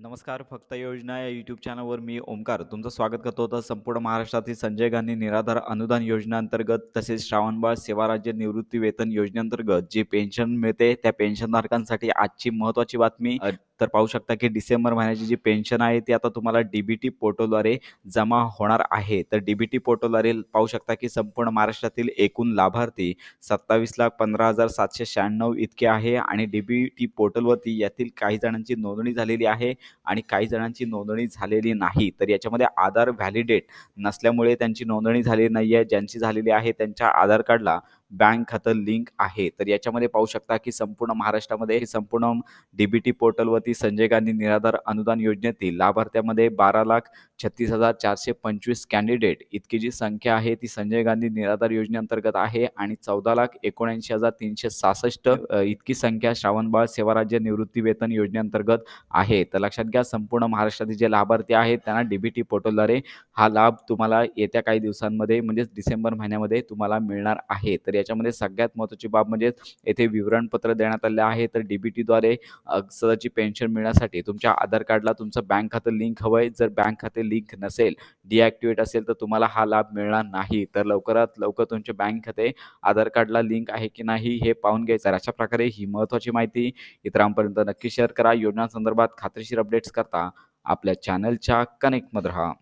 नमस्कार. फक्त योजना या यूट्यूब चॅनलवर मी ओमकार तुमचं स्वागत करतो. तर संपूर्ण महाराष्ट्रातील संजय गांधी निराधार अनुदान योजनेअंतर्गत तसेच श्रावणबाळ सेवा राज्य निवृत्ती वेतन योजनेअंतर्गत जी पेन्शन मिळते त्या पेन्शनधारकांसाठी आजची महत्त्वाची बातमी. तर पाहू शकता की डिसेंबर महिन्याची जी पेन्शन आहे ती आता तुम्हाला डी-बी-टी पोर्टलद्वारे जमा होणार आहे. तर डी-बी-टी पोर्टलद्वारे पाहू शकता की संपूर्ण महाराष्ट्रातील एकूण लाभार्थी 27,15,796 इतके आहे आणि डी-बी-टी पोर्टलवरती यातील काही जणांची नोंदणी झालेली आहे आणि काही जणांची नोंदणी झालेली नाही. तर याच्यामध्ये आधार व्हॅलिडेट नसल्यामुळे त्यांची नोंदणी झालेली नाही आहे. ज्यांची झालेली आहे त्यांच्या आधार कार्डला बँक खातं लिंक आहे. तर याच्यामध्ये पाहू शकता की संपूर्ण महाराष्ट्रामध्ये संपूर्ण डी-बी-टी पोर्टलवरती संजय गांधी निराधार अनुदान योजनेतील लाभार्थ्यामध्ये 12,36,425 कॅन्डिडेट इतकी जी संख्या आहे ती संजय गांधी निराधार योजनेअंतर्गत आहे आणि 14,79,366 इतकी संख्या श्रावणबाळ सेवा राज्य निवृत्ती वेतन योजनेअंतर्गत आहे. तर लक्षात घ्या संपूर्ण महाराष्ट्रातील जे लाभार्थी आहेत त्यांना डी-बी-टी पोर्टलद्वारे हा लाभ तुम्हाला येत्या काही दिवसांमध्ये म्हणजेच डिसेंबर महिन्यामध्ये तुम्हाला मिळणार आहे. तर याच्यामध्ये सगळ्यात महत्त्वाची बाब म्हणजे येथे विवरणपत्र देण्यात आले आहे. तर डी-बी-टीद्वारे सदरची पेन्शन मिळण्यासाठी तुमच्या आधार कार्डला तुमचं बँक खातं लिंक हवं आहे. जर बँक खाते लिंक नसेल, डिॲक्टिव्हेट असेल तर तुम्हाला हा लाभ मिळणार नाही. तर लवकरात लवकर तुमचे बँक खाते आधार कार्डला लिंक आहे की नाही हे पाहून घ्यायचं. अशा प्रकारे ही महत्त्वाची माहिती इतरांपर्यंत नक्की शेअर करा. योजनांसंदर्भात खात्रीशीर अपडेट्स करता आपल्या चॅनलच्या कनेक्टमध्ये राहा.